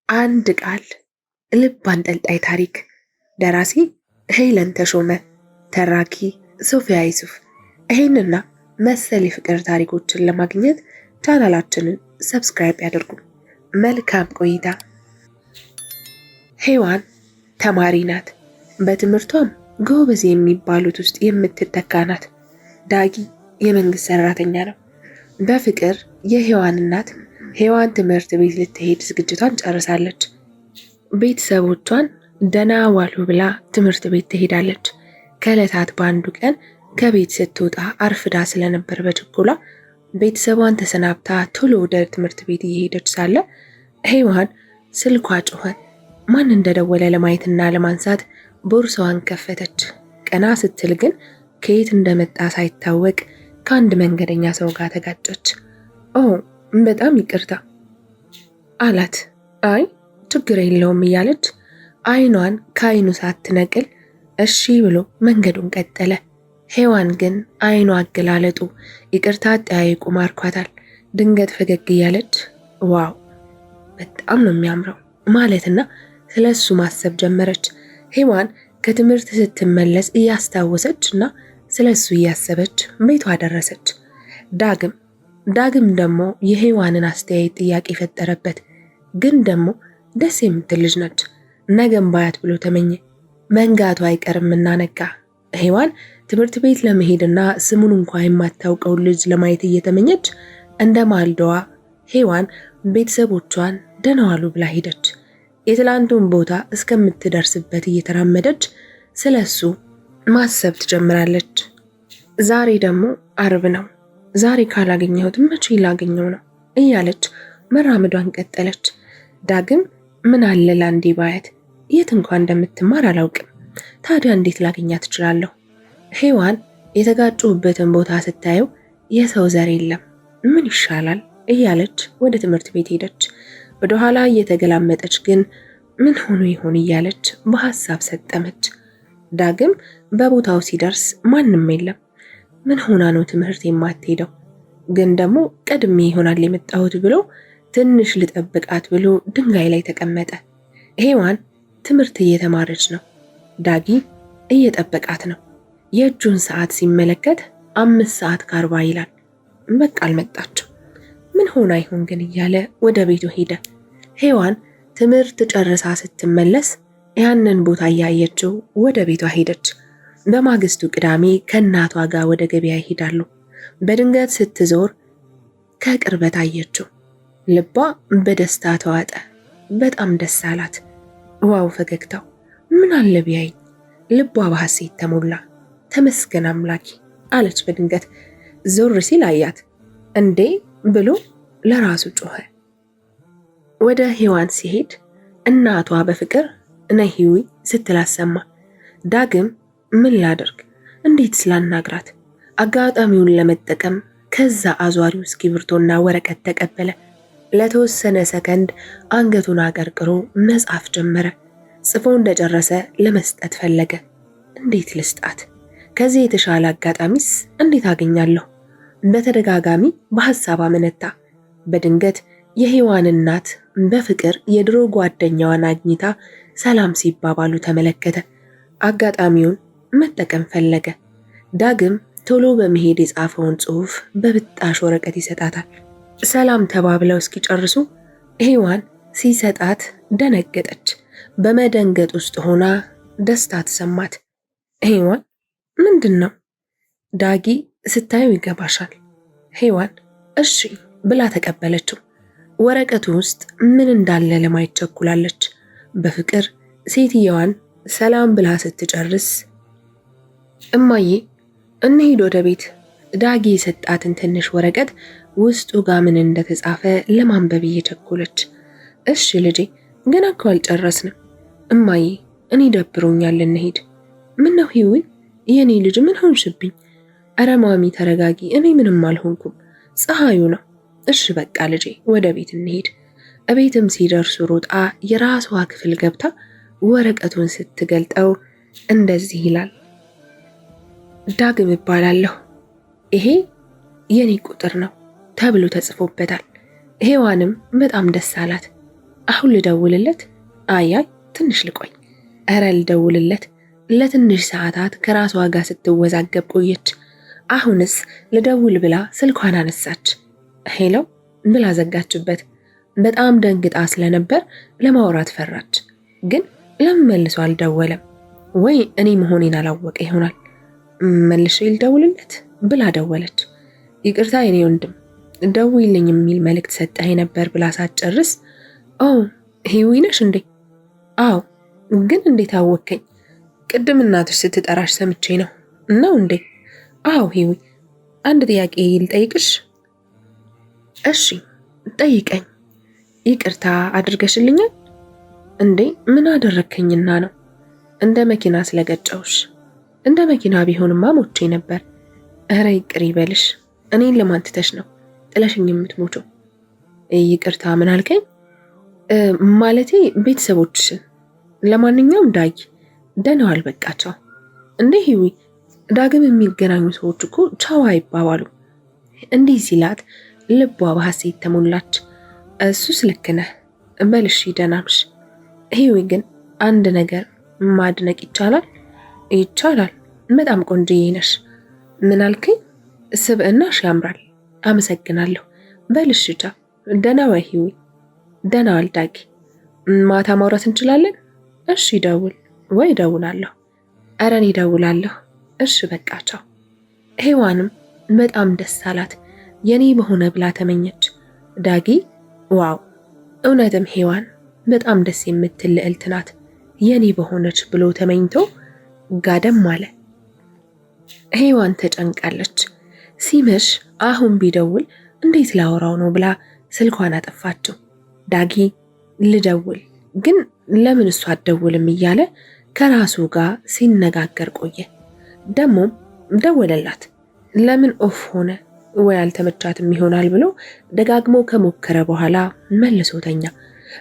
አንድ ቃል ልብ አንጠልጣይ ታሪክ። ደራሲ ሄለን ተሾመ፣ ተራኪ ሶፊያ ይሱፍ። ይህንና መሰል የፍቅር ታሪኮችን ለማግኘት ቻናላችንን ሰብስክራይብ ያድርጉ። መልካም ቆይታ። ሔዋን ተማሪ ናት። በትምህርቷም ጎበዝ የሚባሉት ውስጥ የምትተካ ናት። ዳጊ የመንግስት ሰራተኛ ነው። በፍቅር የሔዋን እናት ሔዋን ትምህርት ቤት ልትሄድ ዝግጅቷን ጨርሳለች። ቤተሰቦቿን ደህና ዋሉ ብላ ትምህርት ቤት ትሄዳለች። ከዕለታት በአንዱ ቀን ከቤት ስትወጣ አርፍዳ ስለነበር በችኮላ ቤተሰቧን ተሰናብታ ቶሎ ወደ ትምህርት ቤት እየሄደች ሳለ ሔዋን ስልኳ ጮኸ። ማን እንደደወለ ለማየትና ለማንሳት ቦርሳዋን ከፈተች። ቀና ስትል ግን ከየት እንደመጣ ሳይታወቅ ከአንድ መንገደኛ ሰው ጋር ተጋጨች። ኦ በጣም ይቅርታ አላት። አይ ችግር የለውም እያለች አይኗን ከአይኑ ሳትነቅል እሺ ብሎ መንገዱን ቀጠለ። ሔዋን ግን አይኗ አገላለጡ ይቅርታ አጠያየቁ ማርኳታል። ድንገት ፈገግ እያለች ዋው በጣም ነው የሚያምረው ማለትና ስለሱ ማሰብ ጀመረች። ሔዋን ከትምህርት ስትመለስ እያስታወሰች እና ስለሱ እያሰበች ቤቷ ደረሰች። ዳግም ደግሞ የሔዋንን አስተያየት ጥያቄ ፈጠረበት። ግን ደግሞ ደስ የምትል ልጅ ነች። ነገም ባያት ብሎ ተመኘ። መንጋቱ አይቀርምና ነጋ። ሔዋን ትምህርት ቤት ለመሄድና ስሙን እንኳን የማታውቀው ልጅ ለማየት እየተመኘች እንደ ማልዳዋ ሔዋን ቤተሰቦቿን ደህና ዋሉ ብላ ሄደች። የትላንቱን ቦታ እስከምትደርስበት እየተራመደች ስለሱ ማሰብ ትጀምራለች። ዛሬ ደግሞ አርብ ነው። ዛሬ ካላገኘሁት መቼ ላገኘው ነው እያለች መራመዷን ቀጠለች። ዳግም ምን አለ ላንዴ ባያት፣ የት እንኳን እንደምትማር አላውቅም። ታዲያ እንዴት ላገኛት እችላለሁ? ሔዋን የተጋጩበትን ቦታ ስታየው የሰው ዘር የለም፣ ምን ይሻላል እያለች ወደ ትምህርት ቤት ሄደች። ወደ ኋላ እየተገላመጠች ግን ምን ሆኖ ይሆን እያለች በሐሳብ ሰጠመች። ዳግም በቦታው ሲደርስ ማንም የለም። ምን ሆና ነው ትምህርት የማትሄደው? ግን ደግሞ ቀድሜ ይሆናል የመጣሁት ብሎ ትንሽ ልጠብቃት ብሎ ድንጋይ ላይ ተቀመጠ። ሔዋን ትምህርት እየተማረች ነው። ዳጊ እየጠበቃት ነው። የእጁን ሰዓት ሲመለከት 5:40 ይላል። በቃ አልመጣችም። ምን ሆና ይሆን ግን እያለ ወደ ቤቱ ሄደ። ሔዋን ትምህርት ጨርሳ ስትመለስ ያንን ቦታ እያየችው ወደ ቤቷ ሄደች። በማግስቱ ቅዳሜ ከእናቷ ጋር ወደ ገበያ ይሄዳሉ። በድንገት ስትዞር ከቅርበት አየችው። ልቧ በደስታ ተዋጠ። በጣም ደስ አላት። ዋው ፈገግታው! ምን አለ ቢያይ! ልቧ በሐሴት ተሞላ። ተመስገን አምላኬ አለች በድንገት። ዞር ሲል አያት። እንዴ ብሎ ለራሱ ጮኸ። ወደ ሔዋን ሲሄድ እናቷ በፍቅር ነይ ሂዊ ስትላት ሰማ። ዳግም ምን ላደርግ? እንዴት ስላናግራት? አጋጣሚውን ለመጠቀም ከዛ አዟሪው እስክሪብቶና ወረቀት ተቀበለ። ለተወሰነ ሰከንድ አንገቱን አቀርቅሮ መጻፍ ጀመረ። ጽፎ እንደጨረሰ ለመስጠት ፈለገ። እንዴት ልስጣት? ከዚህ የተሻለ አጋጣሚስ እንዴት አገኛለሁ? በተደጋጋሚ በሐሳብ አመነታ። በድንገት የሔዋን እናት በፍቅር የድሮ ጓደኛዋን አግኝታ ሰላም ሲባባሉ ተመለከተ። አጋጣሚውን መጠቀም ፈለገ። ዳግም ቶሎ በመሄድ የጻፈውን ጽሑፍ በብጣሽ ወረቀት ይሰጣታል። ሰላም ተባብለው እስኪጨርሱ ሔዋን ሲሰጣት ደነገጠች። በመደንገጥ ውስጥ ሆና ደስታ ተሰማት። ሔዋን ምንድን ነው? ዳጊ ስታዩ ይገባሻል። ሔዋን እሺ ብላ ተቀበለችው። ወረቀቱ ውስጥ ምን እንዳለ ለማየት ቸኩላለች። በፍቅር ሴትየዋን ሰላም ብላ ስትጨርስ እማዬ እንሂድ ወደ ቤት። ዳጊ የሰጣትን ትንሽ ወረቀት ውስጡ ጋር ምን እንደተጻፈ ለማንበብ እየቸኮለች እሺ ልጄ ገና እኮ አልጨረስንም። እማዬ እኔ ደብሮኛል እንሂድ። ምን ነው ሂዊ የኔ ልጅ ምን ሆንሽብኝ? ኧረ ማሚ ተረጋጊ፣ እኔ ምንም አልሆንኩም፣ ፀሐዩ ነው። እሺ በቃ ልጄ ወደ ቤት እንሂድ። እቤትም ሲደርሱ ሮጣ የራሷ ክፍል ገብታ ወረቀቱን ስትገልጠው እንደዚህ ይላል። ዳግም እባላለሁ፣ ይሄ የኔ ቁጥር ነው ተብሎ ተጽፎበታል። ሔዋንም በጣም ደስ አላት። አሁን ልደውልለት? አያይ ትንሽ ልቆይ። እረ ልደውልለት። ለትንሽ ሰዓታት ከራሷ ጋር ስትወዛገብ ቆየች። አሁንስ ልደውል ብላ ስልኳን አነሳች። ሄሎ ብላ ዘጋችበት። በጣም ደንግጣ ስለነበር ለማውራት ፈራች። ግን ለምን መልሶ አልደወለም? ወይ እኔ መሆኔን አላወቀ ይሆናል። መልሼ ልደውልለት ብላ ደወለች። ይቅርታ የኔ ወንድም ደውይልኝ የሚል መልእክት ሰጠኸኝ ነበር ብላ ሳትጨርስ ሂዊ ነሽ እንዴ? አዎ። ግን እንዴት አወከኝ? ቅድም እናትሽ ስትጠራሽ ሰምቼ ነው። ነው እንዴ? አዎ ሂዊ፣ አንድ ጥያቄ ልጠይቅሽ? እሺ ጠይቀኝ። ይቅርታ አድርገሽልኛል? እንዴ ምን አደረከኝና ነው? እንደ መኪና ስለገጨውሽ። እንደ መኪና ቢሆንማ ሞቼ ነበር። እረ ይቅር ይበልሽ። እኔን ለማን ትተሽ ነው ጥለሽኝ የምትሞቸው? ይቅርታ ምን አልከኝ? ማለቴ ቤተሰቦችሽን። ለማንኛውም ዳጊ ደህና ዋል፣ በቃቸው። እንዴ ሂዊ፣ ዳግም የሚገናኙ ሰዎች እኮ ቻው አይባባሉ። እንዲህ ሲላት ልቧ በሐሴት ተሞላች። እሱስ ልክ ነህ፣ በልሽ ደህና ነሽ። ሂዊ ግን አንድ ነገር ማድነቅ ይቻላል? ይቻላል። በጣም ቆንጆዬ ነሽ። ምን አልከኝ? ስብዕናሽ ያምራል። አመሰግናለሁ። በልሽ ቻው። ደህና ዋይ ሂዊ። ደህና ዋል ዳጊ። ማታ ማውራት እንችላለን? እሺ ደውል። ወይ ደውላለሁ። ኧረ እኔ ደውላለሁ። እሺ በቃ ቻው። ሔዋንም በጣም ደስ አላት። የኔ በሆነ ብላ ተመኘች። ዳጊ ዋው፣ እውነትም ሔዋን በጣም ደስ የምትል ልዕልት ናት፣ የኔ በሆነች ብሎ ተመኝቶ ጋደም አለ። ሔዋን ተጨንቃለች። ሲመሽ አሁን ቢደውል እንዴት ላወራው ነው ብላ ስልኳን አጠፋችው። ዳጊ ልደውል ግን ለምን እሷ አትደውልም እያለ ከራሱ ጋር ሲነጋገር ቆየ። ደሞም ደወለላት። ለምን ኦፍ ሆነ ወይ አልተመቻትም ይሆናል ብሎ ደጋግሞ ከሞከረ በኋላ መልሶ ተኛ።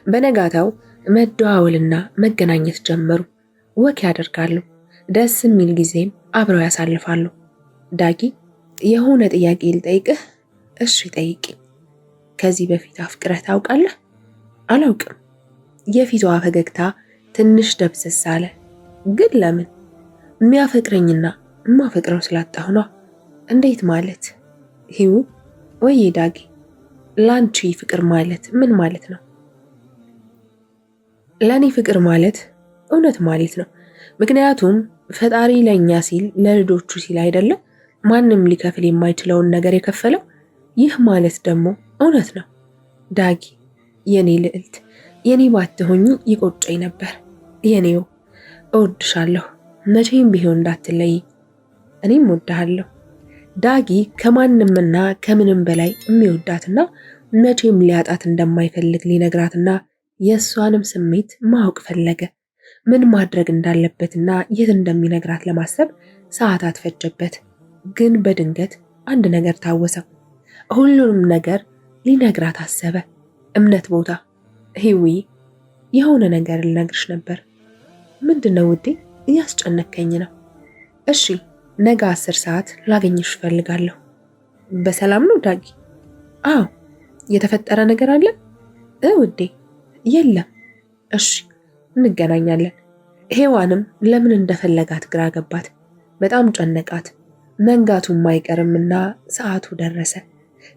በነጋታው መደዋወልና መገናኘት ጀመሩ። ወክ ያደርጋሉ። ደስ የሚል ጊዜም አብረው ያሳልፋሉ። ዳጊ የሆነ ጥያቄ ልጠይቅህ? እሺ ጠይቂኝ። ከዚህ በፊት አፍቅረህ ታውቃለህ? አላውቅም። የፊቷ ፈገግታ ትንሽ ደብዘዝ አለ። ግን ለምን? የሚያፈቅረኝና የማፈቅረው ስላጣሁ ነው። እንዴት ማለት? ሂዊ ወይ ዳጊ፣ ላንቺ ፍቅር ማለት ምን ማለት ነው? ለኔ ፍቅር ማለት እውነት ማለት ነው። ምክንያቱም ፈጣሪ ለኛ ሲል ለልጆቹ ሲል አይደለም ማንም ሊከፍል የማይችለውን ነገር የከፈለው። ይህ ማለት ደግሞ እውነት ነው። ዳጊ የኔ ልዕልት፣ የኔ ባትሆኚ ይቆጨኝ ነበር። የኔው እወድሻለሁ፣ መቼም ቢሆን እንዳትለይ። እኔም እወድሃለሁ። ዳጊ ከማንምና ከምንም በላይ የሚወዳትና መቼም ሊያጣት እንደማይፈልግ ሊነግራትና የእሷንም ስሜት ማወቅ ፈለገ። ምን ማድረግ እንዳለበትና የት እንደሚነግራት ለማሰብ ሰዓታት ፈጀበት። ግን በድንገት አንድ ነገር ታወሰው። ሁሉንም ነገር ሊነግራት አሰበ። እምነት ቦታ። ሂዊ የሆነ ነገር ልነግርሽ ነበር። ምንድነው ውዴ? እያስጨነከኝ ነው። እሺ ነገ 10 ሰዓት ላገኝሽ እፈልጋለሁ። በሰላም ነው ዳጊ? አዎ። የተፈጠረ ነገር አለ ውዴ? የለም። እሺ እንገናኛለን። ሔዋንም ለምን እንደፈለጋት ግራ ገባት። በጣም ጨነቃት። መንጋቱም አይቀርምና ሰዓቱ ደረሰ።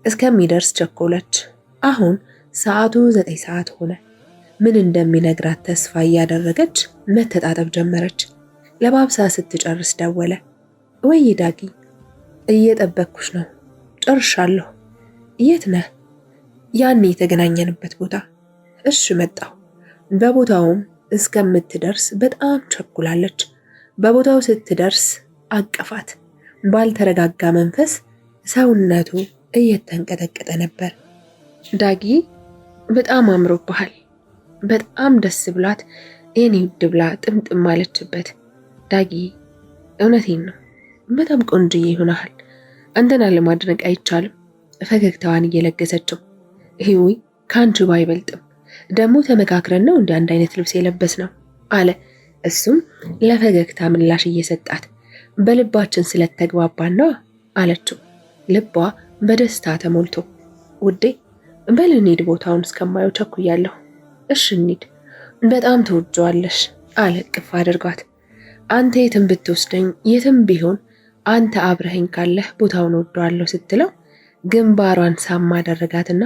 እስከሚደርስ ቸኮለች። አሁን ሰዓቱ 9 ሰዓት ሆነ። ምን እንደሚነግራት ተስፋ እያደረገች መተጣጠብ ጀመረች። ለባብሳ ስትጨርስ ደወለ። ወይ ዳጊ፣ እየጠበቅኩሽ ነው። ጨርሻለሁ። የት ነህ? ያኔ የተገናኘንበት ቦታ። እሺ መጣሁ። በቦታውም እስከምትደርስ በጣም ቸኩላለች። በቦታው ስትደርስ አቀፋት። ባልተረጋጋ መንፈስ ሰውነቱ እየተንቀጠቀጠ ነበር። ዳጊ በጣም አምሮብሃል። በጣም ደስ ብላት የኔ ውድ ብላ ጥምጥም አለችበት። ዳጊ እውነቴን ነው፣ በጣም ቆንጆዬ ይሆናል። አንተን አለማድነቅ አይቻልም። ፈገግታዋን እየለገሰችው። ሂዊ ከአንቺ ባይበልጥም ደግሞ ተመካክረን ነው እንደ አንድ አይነት ልብስ የለበስ ነው አለ። እሱም ለፈገግታ ምላሽ እየሰጣት በልባችን ስለተግባባን ነው አለችው። ልቧ በደስታ ተሞልቶ ውዴ በል እንሂድ፣ ቦታውን እስከማየው ቸኩያለሁ እሺ እንሂድ፣ በጣም ትወጂዋለሽ አለ እቅፍ አድርጓት። አንተ የትም ብትወስደኝ የትም ቢሆን አንተ አብረኸኝ ካለህ ቦታውን ወደዋለሁ ስትለው ግንባሯን ሳማ አደረጋትና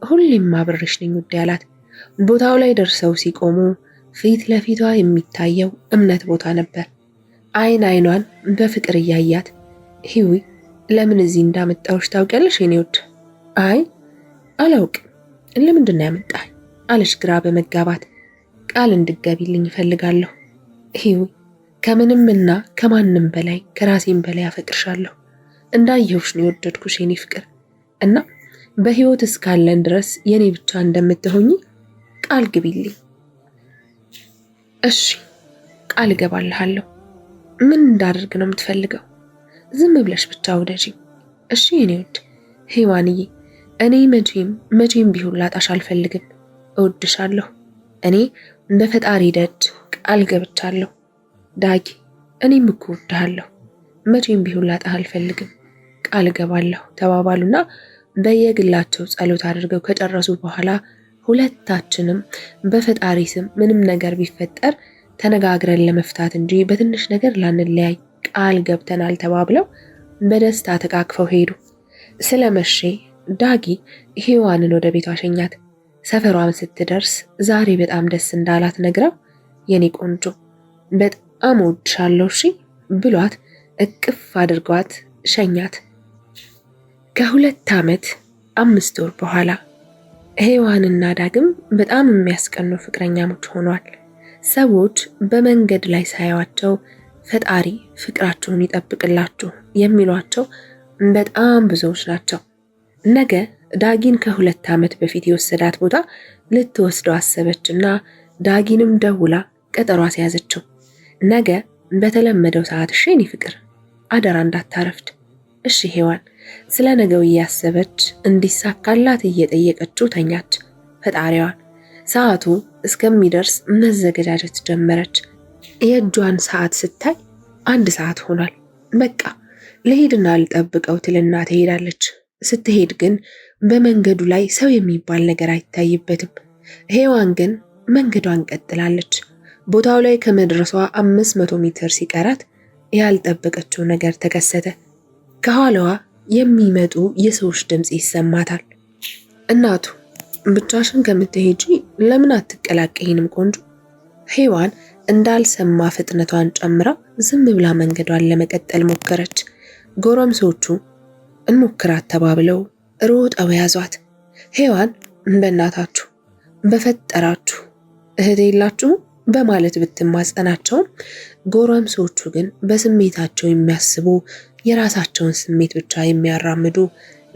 ሁሌም አብሬሽ ነኝ ውዴ አላት። ቦታው ላይ ደርሰው ሲቆሙ ፊት ለፊቷ የሚታየው እምነት ቦታ ነበር። አይን አይኗን በፍቅር እያያት ሂዊ ለምን እዚህ እንዳመጣሁሽ ታውቂያለሽ የኔ ውድ? አይ አላውቅም፣ ለምንድን ነው ያመጣኸኝ አለች ግራ በመጋባት። ቃል እንድገቢልኝ እፈልጋለሁ ሂዊ፣ ከምንምና ከማንም በላይ ከራሴም በላይ አፈቅርሻለሁ። እንዳየሁሽ ነው የወደድኩሽ የኔ ፍቅር እና በህይወት እስካለን ድረስ የኔ ብቻ እንደምትሆኚ ቃል ግቢልኝ። እሺ ቃል እገባልሃለሁ። ምን እንዳደርግ ነው የምትፈልገው? ዝም ብለሽ ብቻ ውደጂኝ እሺ የኔ ውድ ሔዋንዬ። እኔ መቼም ቢሆን ላጣሽ አልፈልግም። እወድሻለሁ። እኔ እንደ ፈጣሪ ደጅ ቃል ገብቻለሁ። ዳጊ እኔም እኮ እወድሃለሁ። መቼም ቢሆን ላጣህ አልፈልግም፣ ቃል እገባለሁ ተባባሉና በየግላቸው ጸሎት አድርገው ከጨረሱ በኋላ ሁለታችንም በፈጣሪ ስም ምንም ነገር ቢፈጠር ተነጋግረን ለመፍታት እንጂ በትንሽ ነገር ላንለያይ ቃል ገብተናል ተባብለው በደስታ ተቃቅፈው ሄዱ። ስለመቼ ዳጊ ሔዋንን ወደ ቤቷ ሸኛት። ሰፈሯን ስትደርስ ዛሬ በጣም ደስ እንዳላት ነግረው የኔ ቆንጆ በጣም እወድሻለሁ እሺ ብሏት እቅፍ አድርጓት ሸኛት። ከ2 ዓመት 5 ወር በኋላ ሔዋንና ዳግም በጣም የሚያስቀኑ ፍቅረኛሞች ሆኗል። ሰዎች በመንገድ ላይ ሳያዋቸው ፈጣሪ ፍቅራቸውን ይጠብቅላችሁ የሚሏቸው በጣም ብዙዎች ናቸው። ነገ ዳጊን ከ2 ዓመት በፊት የወሰዳት ቦታ ልትወስደው አሰበችና ዳጊንም ደውላ ቀጠሮ አስያዘችው። ነገ በተለመደው ሰዓት እሺ የኔ ፍቅር አደራ እንዳታረፍድ እሺ ሔዋን። ስለ ነገው እያሰበች እንዲሳካላት እየጠየቀችው ተኛች ፈጣሪዋን። ሰዓቱ እስከሚደርስ መዘገጃጀት ጀመረች። የእጇን ሰዓት ስታይ 1 ሰዓት ሆኗል። በቃ ልሄድና ልጠብቀው ትልና ትሄዳለች። ስትሄድ ግን በመንገዱ ላይ ሰው የሚባል ነገር አይታይበትም። ሔዋን ግን መንገዷን ቀጥላለች። ቦታው ላይ ከመድረሷ 500 ሜትር ሲቀራት ያልጠበቀችው ነገር ተከሰተ። ከኋላዋ የሚመጡ የሰዎች ድምጽ ይሰማታል። እናቱ ብቻሽን ከምትሄጂ ለምን አትቀላቀይንም ቆንጆ? ሔዋን እንዳልሰማ ፍጥነቷን ጨምራ ዝም ብላ መንገዷን ለመቀጠል ሞከረች። ጎረምሶቹ እንሞክራት ተባብለው ሮጠው ያዟት። ሔዋን በእናታችሁ በፈጠራችሁ እህት የላችሁ በማለት ብትማጸናቸውም ጎረምሶቹ ግን በስሜታቸው የሚያስቡ የራሳቸውን ስሜት ብቻ የሚያራምዱ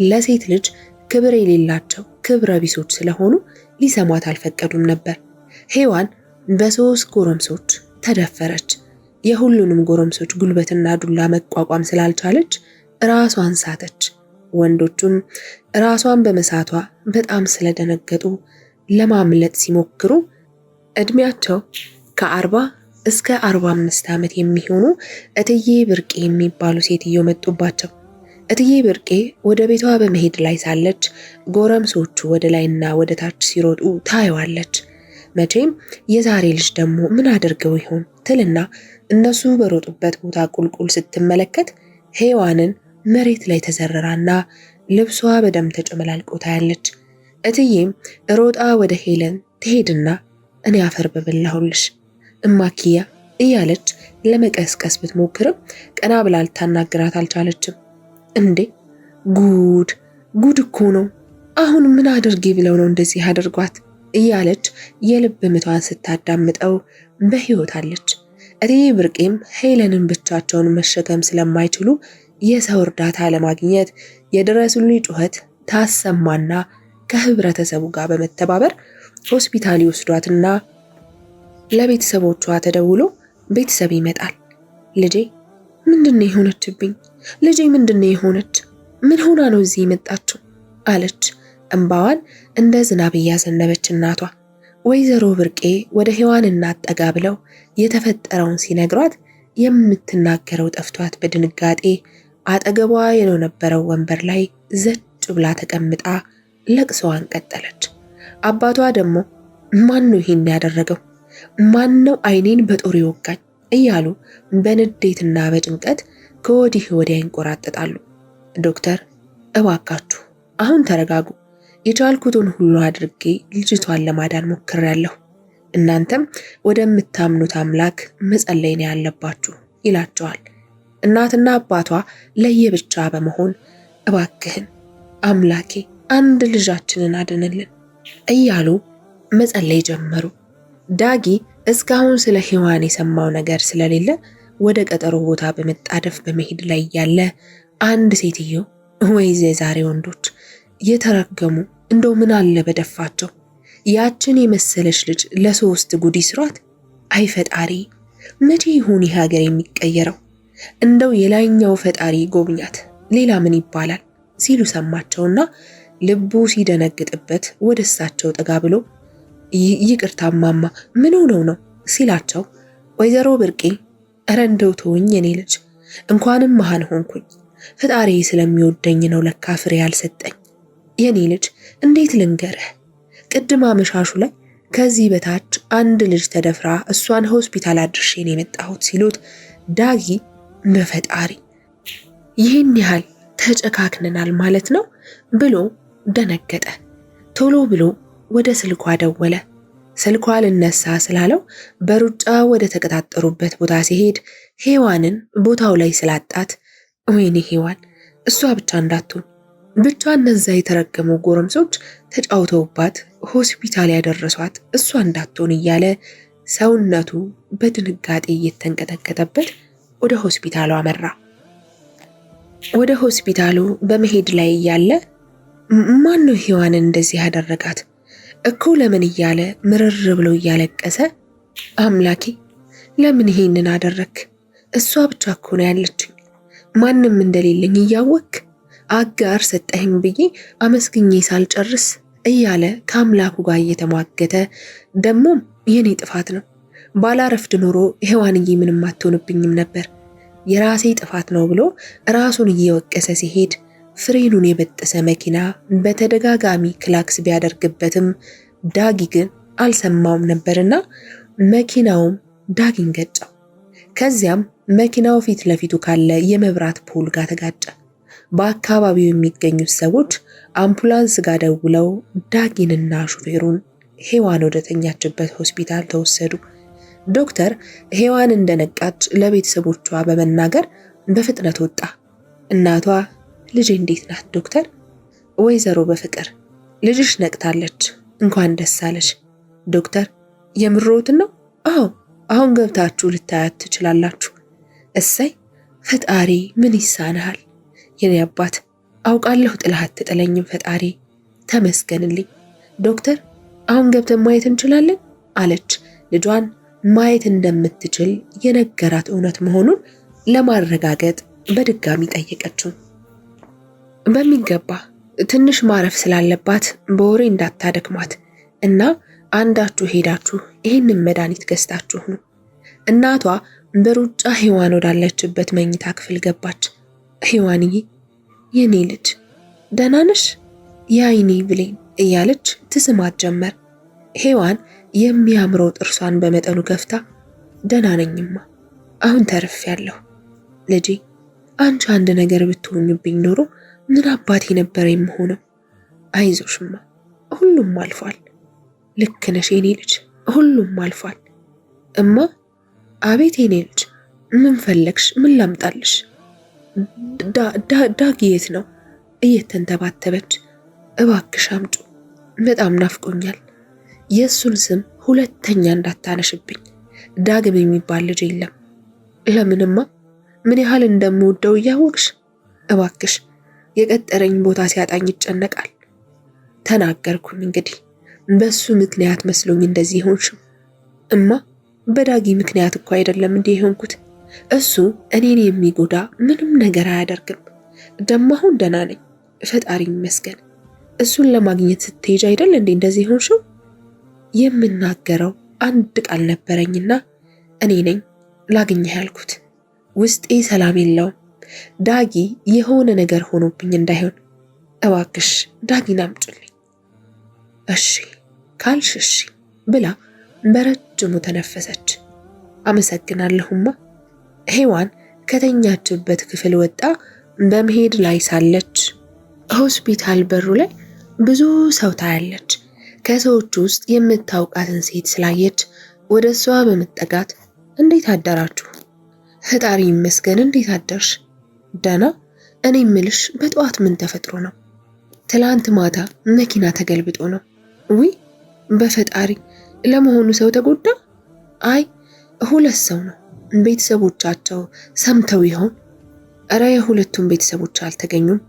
ለሴት ልጅ ክብር የሌላቸው ክብረ ቢሶች ስለሆኑ ሊሰሟት አልፈቀዱም ነበር። ሔዋን በ3 ጎረምሶች ተደፈረች። የሁሉንም ጎረምሶች ጉልበትና ዱላ መቋቋም ስላልቻለች ራሷን ሳተች። ወንዶቹም ራሷን በመሳቷ በጣም ስለደነገጡ ለማምለጥ ሲሞክሩ እድሜያቸው ከ40 እስከ 45 ዓመት የሚሆኑ እትዬ ብርቄ የሚባሉ ሴትዮ መጡባቸው። እትዬ ብርቄ ወደ ቤቷ በመሄድ ላይ ሳለች ጎረምሶቹ ወደ ላይና ወደ ታች ሲሮጡ ታየዋለች። መቼም የዛሬ ልጅ ደግሞ ምን አድርገው ይሆን ትልና እነሱ በሮጡበት ቦታ ቁልቁል ስትመለከት ሔዋንን መሬት ላይ ተዘረራና ልብሷ በደም ተጨመላልቆ ታያለች። እትዬም ሮጣ ወደ ሄለን ትሄድና እኔ አፈር በበላሁልሽ እማኪያ እያለች ለመቀስቀስ ብትሞክርም ቀና ብላ ልታናግራት አልቻለችም። እንዴ ጉድ እኮ ነው! አሁን ምን አድርጌ ብለው ነው እንደዚህ አድርጓት እያለች የልብ ምቷን ስታዳምጠው በህይወት አለች። እትዬ ብርቄም ሄለንን ብቻቸውን መሸከም ስለማይችሉ የሰው እርዳታ ለማግኘት የድረሱልኝ ጩኸት ታሰማና ከህብረተሰቡ ጋር በመተባበር ሆስፒታል ይወስዷትና ለቤተሰቦቿ ተደውሎ ቤተሰብ ይመጣል። ልጄ ምንድነው የሆነችብኝ? ልጄ ምንድነው የሆነች? ምን ሆና ነው እዚህ የመጣችው? አለች እንባዋን እንደ ዝናብ እያዘነበች እናቷ። ወይዘሮ ብርቄ ወደ ሔዋን እናት ጠጋ ብለው የተፈጠረውን ሲነግሯት የምትናገረው ጠፍቷት በድንጋጤ አጠገቧ የነበረው ወንበር ላይ ዘጭ ብላ ተቀምጣ ለቅሶዋን ቀጠለች። አባቷ ደግሞ ማን ነው ይሄን ያደረገው? ማን ነው ዓይኔን በጦር ይወጋኝ? እያሉ በንዴትና በጭንቀት ከወዲህ ወዲያ ይንቆራጠጣሉ። ዶክተር እባካችሁ አሁን ተረጋጉ። የቻልኩትን ሁሉ አድርጌ ልጅቷን ለማዳን ሞክሬያለሁ። እናንተም ወደምታምኑት አምላክ መጸለይ ነው ያለባችሁ ይላቸዋል። እናትና አባቷ ለየብቻ በመሆን እባክህን አምላኬ አንድ ልጃችንን አድንልን እያሉ መጸለይ ጀመሩ። ዳጊ እስካሁን ስለ ሔዋን የሰማው ነገር ስለሌለ ወደ ቀጠሮ ቦታ በመጣደፍ በመሄድ ላይ ያለ አንድ ሴትዮ ወይዘ ዛሬ ወንዶች የተረገሙ እንደው ምን አለ በደፋቸው ያችን የመሰለች ልጅ ለሶስት ጉዲ ስሯት። አይ ፈጣሪ መቼ ይሁን ይህ ሀገር የሚቀየረው? እንደው የላይኛው ፈጣሪ ጎብኛት፣ ሌላ ምን ይባላል ሲሉ ሰማቸውና ልቡ ሲደነግጥበት ወደ እሳቸው ጠጋ ብሎ ይቅርታ ማማ ምን ሆነው ነው ሲላቸው፣ ወይዘሮ ብርቄ እረ እንደው ተወኝ የኔ ልጅ፣ እንኳንም መሃን ሆንኩኝ። ፈጣሪ ስለሚወደኝ ነው ለካ ፍሬ ያልሰጠኝ። የኔ ልጅ እንዴት ልንገርህ፣ ቅድም አመሻሹ ላይ ከዚህ በታች አንድ ልጅ ተደፍራ እሷን ሆስፒታል አድርሼን የመጣሁት ሲሉት፣ ዳጊ በፈጣሪ ይህን ያህል ተጨካክነናል ማለት ነው ብሎ ደነገጠ። ቶሎ ብሎ ወደ ስልኳ ደወለ። ስልኳ ልነሳ ስላለው በሩጫ ወደ ተቀጣጠሩበት ቦታ ሲሄድ ሔዋንን ቦታው ላይ ስላጣት፣ ወይኔ ሔዋን እሷ ብቻ እንዳትሆን፣ ብቻ እነዛ የተረገሙ ጎረምሶች ተጫውተውባት ሆስፒታል ያደረሷት እሷ እንዳትሆን እያለ ሰውነቱ በድንጋጤ እየተንቀጠቀጠበት ወደ ሆስፒታሉ አመራ። ወደ ሆስፒታሉ በመሄድ ላይ እያለ ማን ነው ሔዋንን እንደዚህ ያደረጋት እኮ ለምን እያለ ምርር ብሎ እያለቀሰ፣ አምላኬ ለምን ይሄንን አደረክ? እሷ ብቻ እኮ ነው ያለችኝ፣ ማንም እንደሌለኝ እያወክ አጋር ሰጠኸኝ ብዬ አመስግኜ ሳልጨርስ እያለ ከአምላኩ ጋር እየተሟገተ፣ ደሞም የኔ ጥፋት ነው፣ ባላረፍድ ኖሮ ሔዋንዬ ምንም አትሆንብኝም ነበር፣ የራሴ ጥፋት ነው ብሎ ራሱን እየወቀሰ ሲሄድ ፍሬኑን የበጠሰ መኪና በተደጋጋሚ ክላክስ ቢያደርግበትም ዳጊ ግን አልሰማውም ነበርና መኪናውም ዳጊን ገጨው። ከዚያም መኪናው ፊት ለፊቱ ካለ የመብራት ፖል ጋር ተጋጨ። በአካባቢው የሚገኙት ሰዎች አምቡላንስ ጋር ደውለው ዳጊንና ሹፌሩን ሔዋን ወደተኛችበት ሆስፒታል ተወሰዱ። ዶክተር ሔዋን እንደነቃች ለቤተሰቦቿ በመናገር በፍጥነት ወጣ። እናቷ ልጄ እንዴት ናት ዶክተር? ወይዘሮ በፍቅር ልጅሽ ነቅታለች፣ እንኳን ደስ አለሽ። ዶክተር የምሮትን ነው? አዎ አሁን ገብታችሁ ልታያት ትችላላችሁ። እሰይ ፈጣሪ ምን ይሳናሃል? የኔ አባት አውቃለሁ ጥላት ትጥለኝም፣ ፈጣሪ ተመስገንልኝ። ዶክተር አሁን ገብተን ማየት እንችላለን አለች። ልጇን ማየት እንደምትችል የነገራት እውነት መሆኑን ለማረጋገጥ በድጋሚ ጠየቀችው። በሚገባ ትንሽ ማረፍ ስላለባት በወሬ እንዳታደክማት እና አንዳችሁ ሄዳችሁ ይህንን መድኃኒት ገዝታችሁ ነው። እናቷ በሩጫ ሔዋን ወዳለችበት መኝታ ክፍል ገባች። ሔዋንዬ የኔ ልጅ ደህና ነሽ? የአይኔ ብሌን እያለች ትስማት ጀመር። ሔዋን የሚያምረው ጥርሷን በመጠኑ ከፍታ ደህና ነኝማ፣ አሁን ተርፌያለሁ። ልጄ አንቺ አንድ ነገር ብትሆኝብኝ ኖሮ ምን አባቴ ነበር የምሆነው? አይዞሽማ ሁሉም አልፏል። ልክ ነሽ የኔ ልጅ፣ ሁሉም አልፏል። እማ አቤት የኔ ልጅ፣ ምን ፈለግሽ? ምን ላምጣልሽ? ዳጊ የት ነው? እየተንተባተበች እባክሽ አምጩ፣ በጣም ናፍቆኛል። የእሱን ስም ሁለተኛ እንዳታነሽብኝ። ዳግም የሚባል ልጅ የለም። ለምንማ? ምን ያህል እንደምወደው እያወቅሽ እባክሽ። የቀጠረኝ ቦታ ሲያጣኝ ይጨነቃል። ተናገርኩኝ እንግዲህ በሱ ምክንያት መስሎኝ እንደዚህ ሆንሽም። እማ በዳጊ ምክንያት እኮ አይደለም እንዲህ የሆንኩት። እሱ እኔን የሚጎዳ ምንም ነገር አያደርግም። ደሞ አሁን ደህና ነኝ፣ ፈጣሪ ይመስገን። እሱን ለማግኘት ስትሄጅ አይደል እንዴ እንደዚህ ሆንሽው? የምናገረው አንድ ቃል ነበረኝና እኔ ነኝ ላግኝህ ያልኩት። ውስጤ ሰላም የለውም። ዳጊ የሆነ ነገር ሆኖብኝ እንዳይሆን እባክሽ ዳጊን አምጪልኝ። እሺ ካልሽ እሺ ብላ በረጅሙ ተነፈሰች። አመሰግናለሁማ። ሔዋን ከተኛችበት ክፍል ወጣ በመሄድ ላይ ሳለች ሆስፒታል በሩ ላይ ብዙ ሰው ታያለች። ከሰዎቹ ውስጥ የምታውቃትን ሴት ስላየች ወደ እሷ በመጠጋት እንዴት አደራችሁ? ፈጣሪ ይመስገን፣ እንዴት አደርሽ? ደህና። እኔ ምልሽ በጠዋት ምን ተፈጥሮ ነው? ትላንት ማታ መኪና ተገልብጦ ነው። ውይ በፈጣሪ፣ ለመሆኑ ሰው ተጎዳ? አይ 2 ሰው ነው። ቤተሰቦቻቸው ሰምተው ይሆን? እረ የሁለቱም ቤተሰቦች አልተገኙም።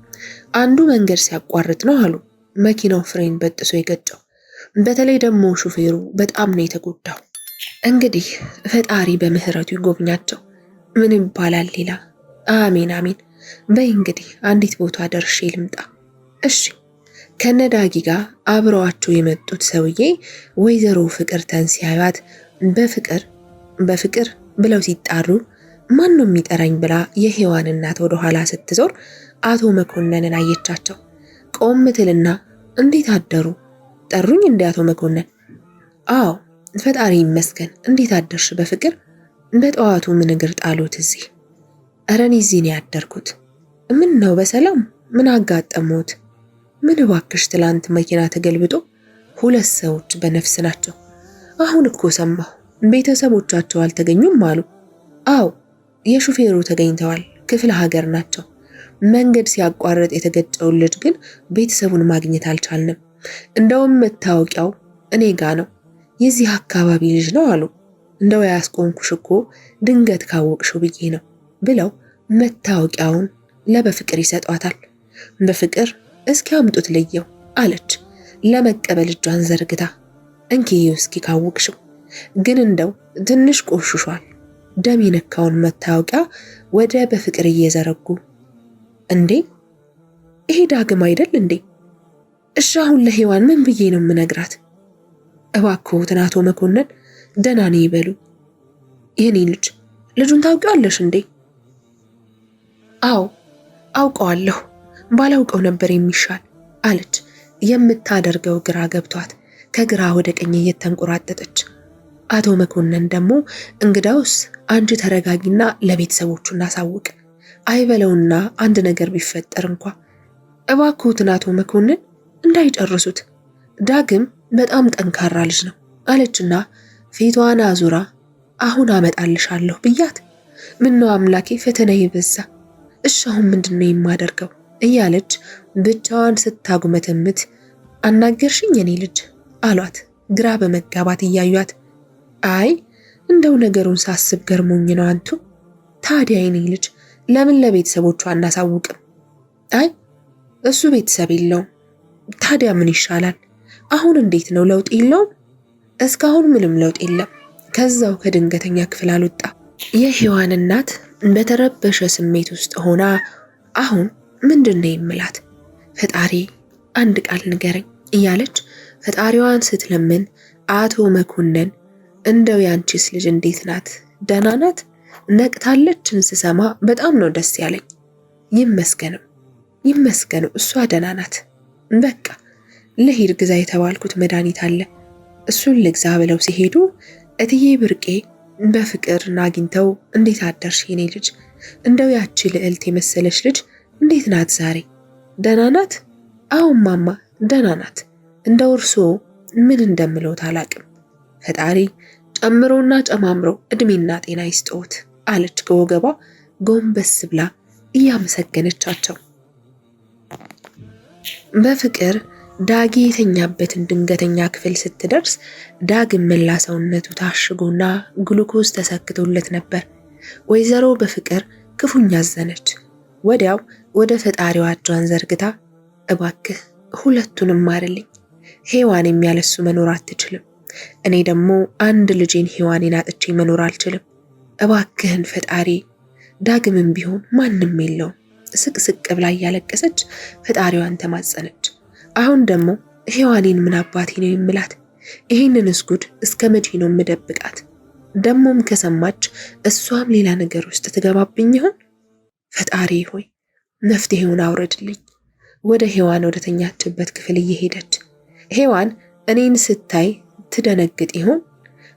አንዱ መንገድ ሲያቋርጥ ነው አሉ መኪናው ፍሬን በጥሶ የገጨው። በተለይ ደግሞ ሹፌሩ በጣም ነው የተጎዳው። እንግዲህ ፈጣሪ በምህረቱ ይጎብኛቸው። ምን ይባላል ሌላ? አሜን አሜን። በይ እንግዲህ አንዲት ቦታ ደርሼ ልምጣ። እሺ። ከነዳጊ ጋር አብረዋቸው የመጡት ሰውዬ ወይዘሮ ፍቅርተን ሲያዩት በፍቅር ብለው ሲጣሩ ማን ነው የሚጠራኝ ብላ የሔዋን እናት ወደ ኋላ ስትዞር አቶ መኮንንን አየቻቸው። ቆም ትልና እንዴት አደሩ? ጠሩኝ እንዴ አቶ መኮንን? አዎ ፈጣሪ ይመስገን። እንዴት አደርሽ በፍቅር? በጠዋቱ ምን እግር ጣሉት እዚህ? ኧረ እኔ እዚህ ነው ያደርኩት። ምን ነው በሰላም? ምን አጋጠሙት? ምን እባክሽ ትላንት መኪና ተገልብጦ 2 ሰዎች በነፍስ ናቸው። አሁን እኮ ሰማሁ ቤተሰቦቻቸው አልተገኙም አሉ። አዎ የሹፌሩ ተገኝተዋል፣ ክፍለ ሀገር ናቸው። መንገድ ሲያቋርጥ የተገጨውን ልጅ ግን ቤተሰቡን ማግኘት አልቻልንም። እንደውም መታወቂያው እኔ ጋ ነው፣ የዚህ አካባቢ ልጅ ነው አሉ። እንደው ያስቆንኩሽ እኮ ድንገት ካወቅሽው ብዬ ነው ብለው መታወቂያውን ለበፍቅር ይሰጧታል። በፍቅር እስኪ አምጡት ልየው አለች ለመቀበል እጇን ዘርግታ። እንኪዬው እስኪ ካወቅሽው፣ ግን እንደው ትንሽ ቆሽሿል። ደም የነካውን መታወቂያ ወደ በፍቅር እየዘረጉ እንዴ ይሄ ዳግም አይደል እንዴ? እሺ አሁን ለሔዋን ምን ብዬ ነው የምነግራት? እባክዎትን አቶ መኮንን ደህና ነኝ ይበሉ። የኔ ልጁን ታውቂዋለሽ እንዴ? አዎ አውቀዋለሁ፣ ባላውቀው ነበር የሚሻል አለች የምታደርገው ግራ ገብቷት ከግራ ወደ ቀኝ እየተንቆራጠጠች። አቶ መኮንን ደግሞ እንግዳውስ አንቺ ተረጋጊና ለቤተሰቦቹ እናሳውቅ አይበለውና አንድ ነገር ቢፈጠር እንኳ እባክዎትን አቶ መኮንን እንዳይጨርሱት፣ ዳግም በጣም ጠንካራ ልጅ ነው አለችና ፊቷን አዙራ አሁን አመጣልሻለሁ ብያት፣ ምነው አምላኬ ፈተና ይበዛ፣ እሺ አሁን ምንድነው የማደርገው እያለች ብቻዋን ስታጉመተምት አናገርሽኝ የኔ ልጅ አሏት ግራ በመጋባት እያዩት። አይ እንደው ነገሩን ሳስብ ገርሞኝ ነው አንቱ። ታዲያ የኔ ልጅ ለምን ለቤተሰቦቹ አናሳውቅም? አይ እሱ ቤተሰብ የለውም። ታዲያ ምን ይሻላል? አሁን እንዴት ነው? ለውጥ የለውም? እስካሁን ምንም ለውጥ የለም። ከዛው ከድንገተኛ ክፍል አልወጣ። የሔዋን እናት በተረበሸ ስሜት ውስጥ ሆና አሁን ምንድነው የምላት? ፈጣሪ አንድ ቃል ንገረኝ እያለች ፈጣሪዋን ስትለምን አቶ መኮንን እንደው ያንቺስ ልጅ እንዴት ናት? ደህና ናት? ነቅታለችን ስሰማ በጣም ነው ደስ ያለኝ። ይመስገነው እሷ ደህና ናት። በቃ ልሂድ ግዛ የተባልኩት መድኃኒት አለ እሱን ልግዛ ብለው ሲሄዱ እትዬ ብርቄ በፍቅርን አግኝተው እንዴት አደርሽ የኔ ልጅ? እንደው ያቺ ልዕልት የመሰለች ልጅ እንዴት ናት ዛሬ? ደህና ናት? አዎ ማማ ደህና ናት። እንደው እርስዎ ምን እንደምለው አላቅም። ፈጣሪ ጨምሮና ጨማምሮ እድሜና ጤና ይስጠውት አለች ከወገቧ ጎንበስ ብላ እያመሰገነቻቸው። በፍቅር ዳጊ የተኛበትን ድንገተኛ ክፍል ስትደርስ ዳግም መላ ሰውነቱ ታሽጎና ግሉኮዝ ተሰክቶለት ነበር። ወይዘሮ በፍቅር ክፉኛ አዘነች። ወዲያው ወደ ፈጣሪዋ እጇን ዘርግታ እባክህ ሁለቱንም ማርልኝ፣ ሔዋን የሚያለሱ መኖር አትችልም። እኔ ደግሞ አንድ ልጄን ሔዋኔን አጥቼ መኖር አልችልም። እባክህን ፈጣሪ፣ ዳግምም ቢሆን ማንም የለውም። ስቅስቅ ብላ እያለቀሰች ፈጣሪዋን ተማጸነች። አሁን ደግሞ ሔዋኔን ምን አባቴ ነው የምላት? ይህንን እስጉድ እስከ መቼ ነው የምደብቃት? ደሞም ከሰማች እሷም ሌላ ነገር ውስጥ ትገባብኝ ይሆን? ፈጣሪ ሆይ መፍትሄውን አውረድልኝ። ወደ ሔዋን ወደ ተኛችበት ክፍል እየሄደች ሔዋን እኔን ስታይ ትደነግጥ ይሆን?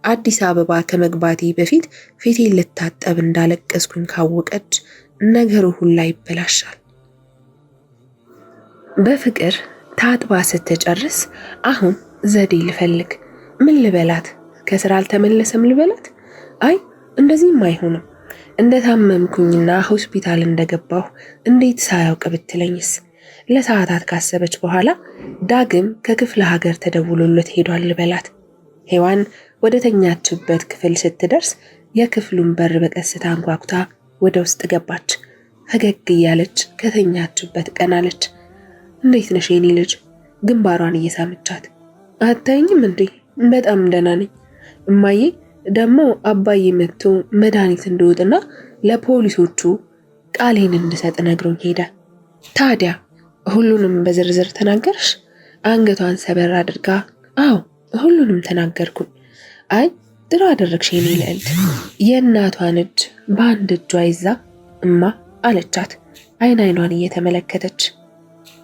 አዲስ አበባ ከመግባቴ በፊት ፊቴን ልታጠብ እንዳለቀስኩኝ ካወቀች ነገሩ ሁላ ይበላሻል። በፍቅር ታጥባ ስትጨርስ አሁን ዘዴ ልፈልግ። ምን ልበላት? ከስራ አልተመለሰም ልበላት? አይ እንደዚህም አይሆንም። እንደታመምኩኝና ሆስፒታል እንደገባሁ እንዴት ሳያውቅ ብትለኝስ? ለሰዓታት ካሰበች በኋላ ዳግም ከክፍለ ሀገር ተደውሎለት ሄዷል ልበላት። ሔዋን ወደ ተኛችበት ክፍል ስትደርስ የክፍሉን በር በቀስታ አንኳኩታ ወደ ውስጥ ገባች። ፈገግ እያለች ከተኛችበት ቀናለች። እንዴት ነሽ የኔ ልጅ? ግንባሯን እየሳመቻት። አታይኝም እንዴ? በጣም ደህና ነኝ እማዬ። ደግሞ አባዬ መጥቶ መድኃኒት እንድውጥና ለፖሊሶቹ ቃሌን እንድሰጥ ነግሮኝ ሄደ። ታዲያ ሁሉንም በዝርዝር ተናገርሽ? አንገቷን ሰበር አድርጋ አዎ ሁሉንም ተናገርኩኝ። አይ ጥሩ አደረግሽ የኔ ልዕልት። የእናቷን እጅ በአንድ እጇ ይዛ እማ አለቻት፣ አይን አይኗን እየተመለከተች።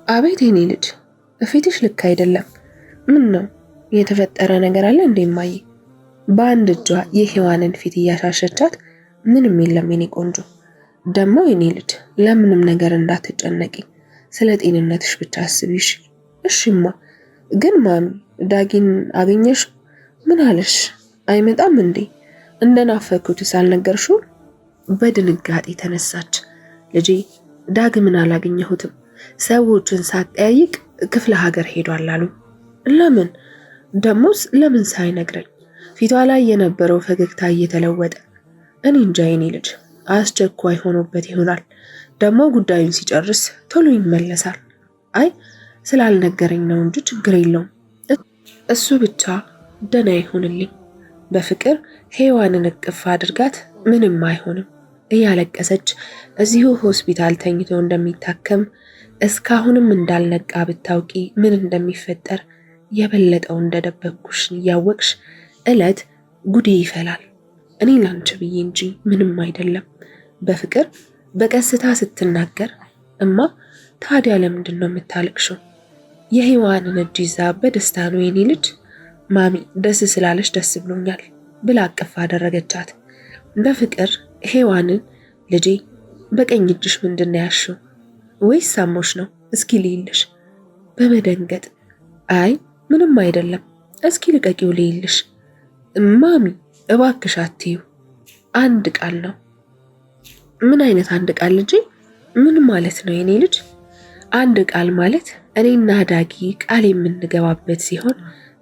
አቤት የኔ ልጅ፣ ፊትሽ ልክ አይደለም። ምን ነው የተፈጠረ ነገር አለ እንዴ እማዬ? በአንድ እጇ የሔዋንን ፊት እያሻሸቻት፣ ምንም የለም የኔ ቆንጆ። ደግሞ የኔ ልጅ ለምንም ነገር እንዳትጨነቂ፣ ስለ ጤንነትሽ ብቻ አስቢሽ። እሺማ። ግን ማሚ ዳጊን አገኘሽ? ምን አለሽ? አይመጣም እንዴ? እንደናፈኩትስ አልነገርሽው? በድንጋጤ ተነሳች። ልጄ ዳግምን አላገኘሁትም። ሰዎችን ሳጠያይቅ ክፍለ ሀገር ሄዷል አሉ። ለምን? ደሞስ ለምን ሳይነግረኝ? ፊቷ ላይ የነበረው ፈገግታ እየተለወጠ። እኔ እንጃ የኔ ልጅ፣ አስቸኳይ ሆኖበት ይሆናል። ደግሞ ጉዳዩን ሲጨርስ ቶሎ ይመለሳል። አይ ስላልነገረኝ ነው እንጂ ችግር የለውም። እሱ ብቻ ደህና ይሁንልኝ። በፍቅር ሔዋንን እቅፍ አድርጋት ምንም አይሆንም እያለቀሰች እዚሁ ሆስፒታል ተኝቶ እንደሚታከም እስካሁንም እንዳልነቃ ብታውቂ ምን እንደሚፈጠር የበለጠው እንደደበቅኩሽ እያወቅሽ እለት ጉዴ ይፈላል። እኔ ላንቺ ብዬ እንጂ ምንም አይደለም። በፍቅር በቀስታ ስትናገር እማ ታዲያ ለምንድን ነው የምታለቅሽው? የሔዋንን እጅ ይዛ በደስታ ነው የኔ ልጅ። ማሚ ደስ ስላለሽ ደስ ብሎኛል ብላ አቅፍ አደረገቻት። በፍቅር ሔዋንን ልጄ በቀኝ እጅሽ ምንድን ነው ያልሽው? ወይስ ሳሞሽ ነው? እስኪ ልይልሽ። በመደንገጥ አይ ምንም አይደለም፣ እስኪ ልቀቂው ልይልሽ። ማሚ እባክሽ አትዩ፣ አንድ ቃል ነው። ምን አይነት አንድ ቃል ልጄ? ምን ማለት ነው የኔ ልጅ? አንድ ቃል ማለት እኔና ዳጊ ቃል የምንገባበት ሲሆን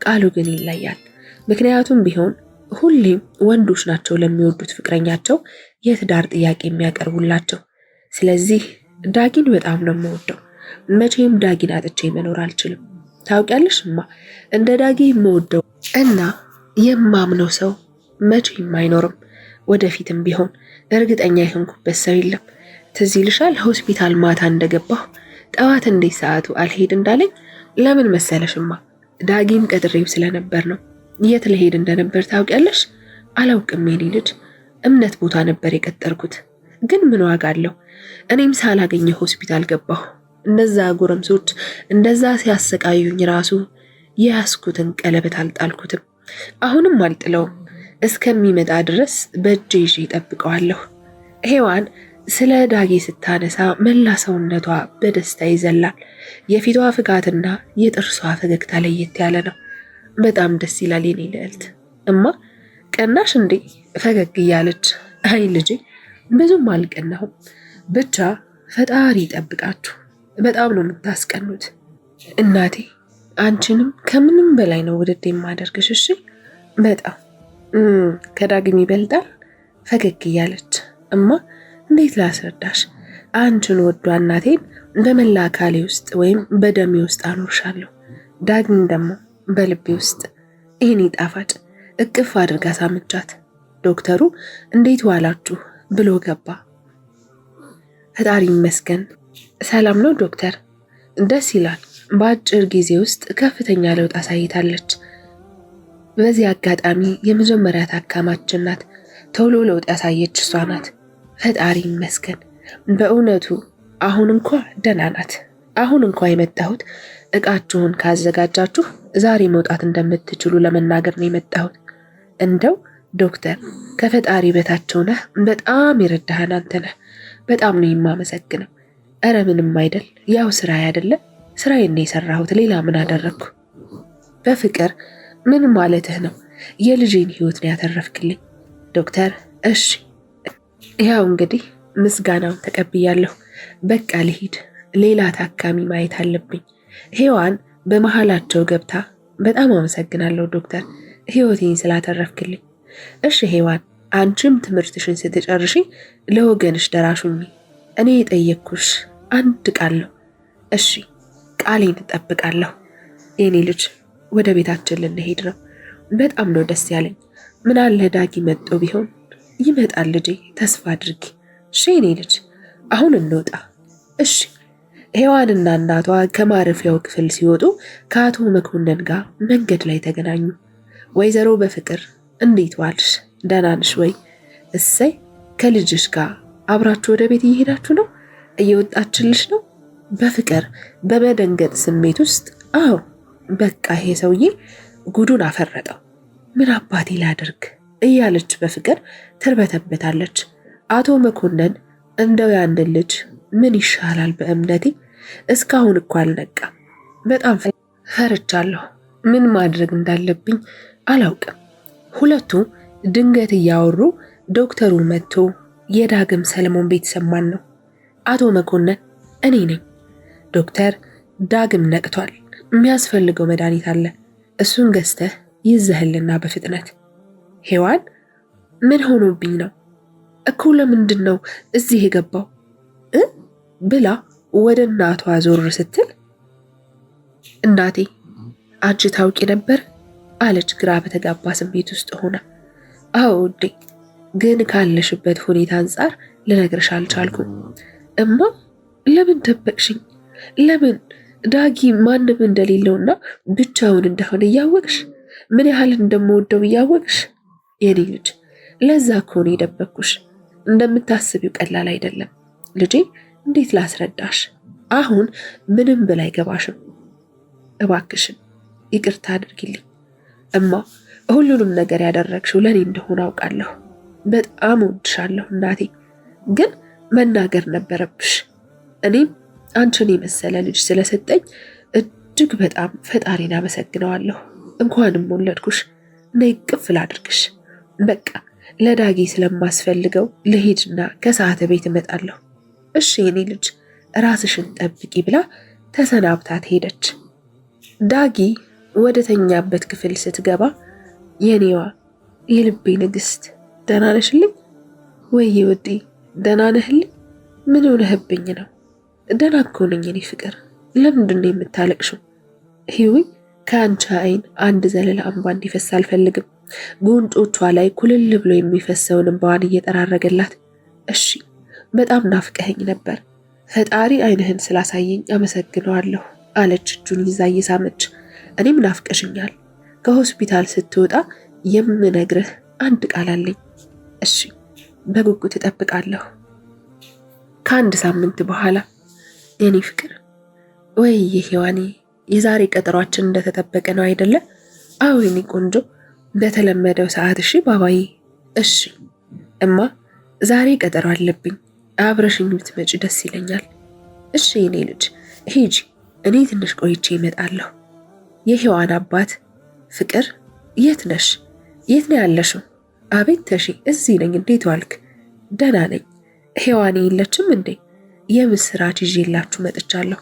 ቃሉ ግን ይለያል። ምክንያቱም ቢሆን ሁሌም ወንዶች ናቸው ለሚወዱት ፍቅረኛቸው የትዳር ጥያቄ የሚያቀርቡላቸው። ስለዚህ ዳጊን በጣም ነው የምወደው። መቼም ዳጊን አጥቼ መኖር አልችልም። ታውቂያለሽማ፣ እንደ ዳጊ የምወደው እና የማምነው ሰው መቼም አይኖርም። ወደፊትም ቢሆን እርግጠኛ የሆንኩበት ሰው የለም። ትዝ ይልሻል ሆስፒታል ማታ እንደገባሁ ጠዋት እንዴት ሰዓቱ አልሄድ እንዳለኝ? ለምን መሰለሽማ? ዳጊም ቀጥሬው ስለነበር ነው። የት ልሄድ እንደነበር ታውቂያለሽ? አላውቅም የኔ ልጅ፣ እምነት ቦታ ነበር የቀጠርኩት። ግን ምን ዋጋ አለው? እኔም ሳላገኘ ሆስፒታል ገባሁ። እነዛ ጎረምሶች እንደዛ ሲያሰቃዩኝ ራሱ የያዝኩትን ቀለበት አልጣልኩትም። አሁንም አልጥለውም። እስከሚመጣ ድረስ በእጄ ይዤ እጠብቀዋለሁ። ሔዋን ስለ ዳጊ ስታነሳ መላ ሰውነቷ በደስታ ይዘላል። የፊቷ ፍካትና የጥርሷ ፈገግታ ለየት ያለ ነው። በጣም ደስ ይላል የኔ ልዕልት። እማ ቀናሽ እንዴ? ፈገግ እያለች አይ ልጄ ብዙም አልቀናሁም፣ ብቻ ፈጣሪ ይጠብቃችሁ። በጣም ነው የምታስቀኑት እናቴ። አንቺንም ከምንም በላይ ነው ውድድ የማደርግሽ። እሺ በጣም ከዳግም ይበልጣል። ፈገግ እያለች እማ እንዴት ላስረዳሽ? አንቺን ወዷ እናቴን በመላ አካሌ ውስጥ ወይም በደሜ ውስጥ አኖርሻለሁ። ዳግም ደግሞ በልቤ ውስጥ። ይህኔ ጣፋጭ እቅፍ አድርጋ ሳመቻት። ዶክተሩ እንዴት ዋላችሁ ብሎ ገባ። ፈጣሪ ይመስገን ሰላም ነው ዶክተር። ደስ ይላል። በአጭር ጊዜ ውስጥ ከፍተኛ ለውጥ አሳይታለች። በዚህ አጋጣሚ የመጀመሪያ ታካማችን ናት። ቶሎ ለውጥ ያሳየች እሷ ናት። ፈጣሪ ይመስገን። በእውነቱ አሁን እንኳ ደህና ናት። አሁን እንኳን የመጣሁት እቃችሁን ካዘጋጃችሁ ዛሬ መውጣት እንደምትችሉ ለመናገር ነው የመጣሁት። እንደው ዶክተር ከፈጣሪ በታቸው ነህ። በጣም የረዳህን አንተ ነህ። በጣም ነው የማመሰግነው። እረ ምንም አይደል፣ ያው ስራ አይደለ? ስራዬን ነው የሰራሁት። ሌላ ምን አደረግኩ? በፍቅር ምን ማለትህ ነው? የልጄን ህይወት ነው ያተረፍክልኝ ዶክተር። እሺ ያው እንግዲህ ምስጋናውን ተቀብያለሁ። በቃ ልሂድ፣ ሌላ ታካሚ ማየት አለብኝ። ሔዋን በመሃላቸው ገብታ በጣም አመሰግናለሁ ዶክተር፣ ህይወቴን ስላተረፍክልኝ። እሺ ሔዋን፣ አንቺም ትምህርትሽን ስትጨርሺ ለወገንሽ ደራሹኝ። እኔ የጠየቅኩሽ አንድ ቃል ነው። እሺ ቃሌን እጠብቃለሁ። የኔ ልጅ ወደ ቤታችን ልንሄድ ነው። በጣም ነው ደስ ያለኝ። ምን አለ ዳጊ መጥቶ ቢሆን። ይመጣል ልጄ፣ ተስፋ አድርጊ። እሺ የኔ ልጅ አሁን እንውጣ። እሺ። ሔዋንና እናቷ ከማረፊያው ክፍል ሲወጡ ከአቶ መኮንን ጋር መንገድ ላይ ተገናኙ። ወይዘሮ በፍቅር እንዴት ዋልሽ? ደህና ነሽ ወይ? እሰይ፣ ከልጅሽ ጋር አብራችሁ ወደ ቤት እየሄዳችሁ ነው? እየወጣችልሽ ነው? በፍቅር በመደንገጥ ስሜት ውስጥ አዎ፣ በቃ ይሄ ሰውዬ ጉዱን አፈረጠው፣ ምን አባቴ ላድርግ እያለች በፍቅር ትርበተበታለች። አቶ መኮንን እንደው ያንን ልጅ ምን ይሻላል በእምነቴ እስካሁን እኮ አልነቃም። በጣም ፈርቻለሁ። ምን ማድረግ እንዳለብኝ አላውቅም። ሁለቱ ድንገት እያወሩ ዶክተሩ መጥቶ የዳግም ሰለሞን ቤተሰብ ማን ነው? አቶ መኮንን እኔ ነኝ ዶክተር። ዳግም ነቅቷል። የሚያስፈልገው መድኃኒት አለ፣ እሱን ገዝተህ ይዘህልና በፍጥነት። ሔዋን ምን ሆኖብኝ ነው እኮ? ለምንድን ነው እዚህ የገባው ብላ ወደ እናቷ ዞር ስትል እናቴ አንቺ ታውቂ ነበር አለች ግራ በተጋባ ስሜት ውስጥ ሆና። አዎ ውዴ፣ ግን ካለሽበት ሁኔታ አንጻር ልነግርሽ አልቻልኩም። እማ ለምን ደበቅሽኝ? ለምን? ዳጊ ማንም እንደሌለውና ብቻውን እንደሆነ እያወቅሽ፣ ምን ያህል እንደምወደው እያወቅሽ የኔ ልጅ፣ ለዛ እኮ ነው የደበቅኩሽ። እንደምታስቢው ቀላል አይደለም ልጄ። እንዴት ላስረዳሽ? አሁን ምንም ብል አይገባሽም። እባክሽን ይቅርታ አድርጊልኝ እማ። ሁሉንም ነገር ያደረግሽው ለኔ እንደሆነ አውቃለሁ። በጣም እወድሻለሁ እናቴ፣ ግን መናገር ነበረብሽ። እኔም አንቺን የመሰለ ልጅ ስለሰጠኝ እጅግ በጣም ፈጣሪን አመሰግነዋለሁ። እንኳንም ወለድኩሽ። ነይ ቅፍ ላድርግሽ። በቃ ለዳጊ ስለማስፈልገው ልሂድና ከሰዓት ቤት እመጣለሁ። እሺ የኔ ልጅ ራስሽን ጠብቂ ብላ ተሰናብታት ሄደች። ዳጊ ወደ ተኛበት ክፍል ስትገባ የኔዋ የልቤ ንግስት ደህና ነሽልኝ? ወይ ውዴ ደህና ነህልኝ? ምን ሆነህብኝ ነው? ደህና እኮ ነኝ የኔ ፍቅር። ለምንድን ነው የምታለቅሽው? ሂዊ ከአንቺ አይን አንድ ዘለላ እንባ እንዲፈስ አልፈልግም። ጉንጮቿ ላይ ኩልል ብሎ የሚፈሰውን እንባዋን እየጠራረገላት እሺ በጣም ናፍቀኸኝ ነበር። ፈጣሪ አይንህን ስላሳየኝ አመሰግነዋለሁ አለች እጁን ይዛ እየሳመች። እኔም ናፍቀሽኛል። ከሆስፒታል ስትወጣ የምነግርህ አንድ ቃል አለኝ። እሺ በጉጉት እጠብቃለሁ። ከአንድ ሳምንት በኋላ የኔ ፍቅር። ወይ ሔዋኔ፣ የዛሬ ቀጠሯችን እንደተጠበቀ ነው አይደለ? አዎ የኔ ቆንጆ፣ በተለመደው ሰዓት። እሺ ባባዬ። እሺ እማ፣ ዛሬ ቀጠሮ አለብኝ። አብረሽኝ ብትመጪ ደስ ይለኛል። እሺ የኔ ልጅ ሂጂ፣ እኔ ትንሽ ቆይቼ እመጣለሁ። የሔዋን አባት ፍቅር፣ የት ነሽ? የት ነው ያለሽው? አቤት ተሺ፣ እዚህ ነኝ። እንዴት ዋልክ? ደህና ነኝ። ሔዋኔ የለችም እንዴ? የምስራች ይዤላችሁ መጥቻለሁ።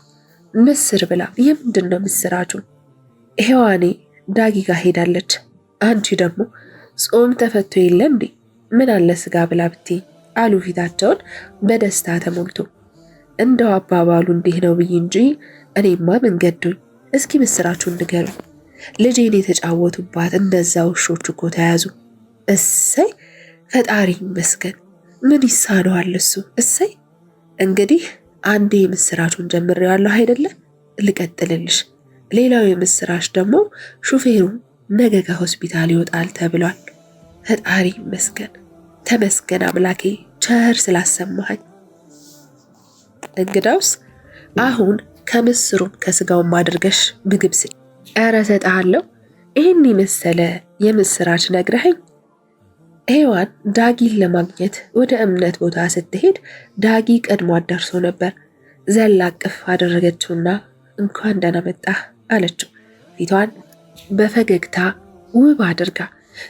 ምስር ብላ። የምንድን ነው ምስራቹ? ሔዋኔ ዳጊ ጋር ሄዳለች። አንቺ ደግሞ ጾም ተፈቶ የለ እንዴ? ምን አለ ስጋ ብላ ብትይ አሉ ፊታቸውን በደስታ ተሞልቶ። እንደው አባባሉ እንዲህ ነው ብዬ እንጂ እኔማ ምን ገዶኝ። እስኪ ምስራቹን ንገሩኝ። ልጄን የተጫወቱባት እነዛ ውሾች እኮ ተያዙ። እሰይ ፈጣሪ ይመስገን። ምን ይሳነዋል እሱ። እሰይ እንግዲህ አንዴ የምስራቹን ጀምሬዋለሁ አይደለ? ልቀጥልልሽ። ሌላው የምስራች ደግሞ ሹፌሩ ነገ ከሆስፒታል ይወጣል ተብሏል። ፈጣሪ ይመስገን። ተመስገን አምላኬ ቸር ስላሰማኸኝ። እንግዳውስ አሁን ከምስሩም ከስጋውም አድርገሽ ምግብ ስጭ። ኧረ እሰጥሃለሁ። ይህን የመሰለ የምስራች ነግረኸኝ። ሔዋን ዳጊን ለማግኘት ወደ እምነት ቦታ ስትሄድ ዳጊ ቀድሟት ደርሶ ነበር። ዘላ እቅፍ አደረገችውና እንኳን ደህና መጣህ አለችው። ፊቷን በፈገግታ ውብ አድርጋ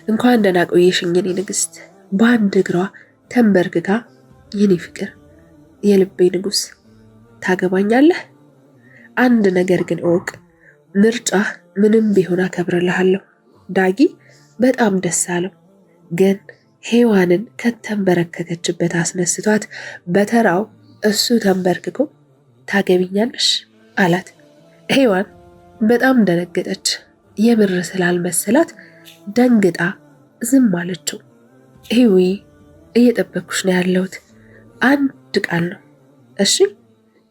እንኳን ደህና ቆየሽኝ የኔ ንግስት። በአንድ እግሯ ተንበርክካ የኔ ፍቅር፣ የልቤ ንጉስ፣ ታገባኛለህ? አንድ ነገር ግን እወቅ፣ ምርጫህ ምንም ቢሆን አከብርልሃለሁ። ዳጊ በጣም ደስ አለው። ግን ሔዋንን ከተንበረከከችበት አስነስቷት በተራው እሱ ተንበርክኮ ታገቢኛለሽ አላት። ሔዋን በጣም ደነገጠች። የምር ስላልመሰላት ደንግጣ ዝም አለችው። ሂዊ እየጠበኩሽ ነው ያለሁት፣ አንድ ቃል ነው እሺ?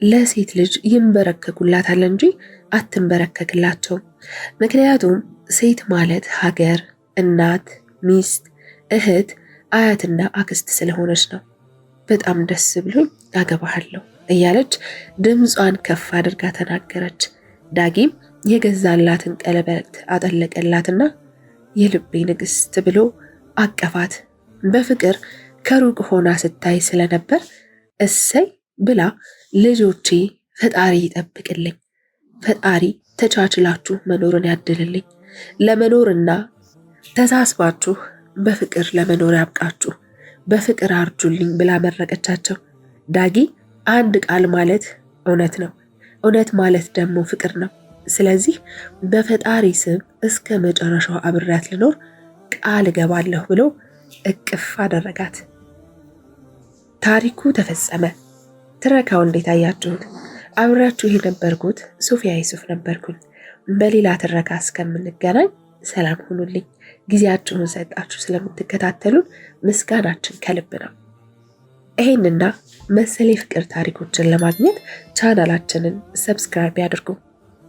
ለሴት ልጅ ይንበረከኩላታል እንጂ አትንበረከክላቸውም። ምክንያቱም ሴት ማለት ሀገር፣ እናት፣ ሚስት፣ እህት፣ አያትና አክስት ስለሆነች ነው። በጣም ደስ ብሎኝ አገባሃለሁ እያለች ድምጿን ከፍ አድርጋ ተናገረች። ዳጊም የገዛላትን ቀለበት አጠለቀላትና የልቤ ንግስት ብሎ አቀፋት። በፍቅር ከሩቅ ሆና ስታይ ስለነበር እሰይ ብላ ልጆቼ ፈጣሪ ይጠብቅልኝ፣ ፈጣሪ ተቻችላችሁ መኖርን ያድልልኝ፣ ለመኖርና ተሳስባችሁ በፍቅር ለመኖር ያብቃችሁ፣ በፍቅር አርጁልኝ ብላ መረቀቻቸው። ዳጊ አንድ ቃል ማለት እውነት ነው፣ እውነት ማለት ደግሞ ፍቅር ነው። ስለዚህ በፈጣሪ ስም እስከ መጨረሻው አብሬያት ልኖር ቃል እገባለሁ ብሎ እቅፍ አደረጋት። ታሪኩ ተፈጸመ። ትረካው እንዴት አያችሁት? አብሬያችሁ የነበርኩት ሶፊያ ዩሱፍ ነበርኩኝ። በሌላ ትረካ እስከምንገናኝ ሰላም ሁኑልኝ። ጊዜያችሁን ሰጣችሁ ስለምትከታተሉን ምስጋናችን ከልብ ነው። ይሄንና መሰል የፍቅር ታሪኮችን ለማግኘት ቻናላችንን ሰብስክራይብ ያድርጉ።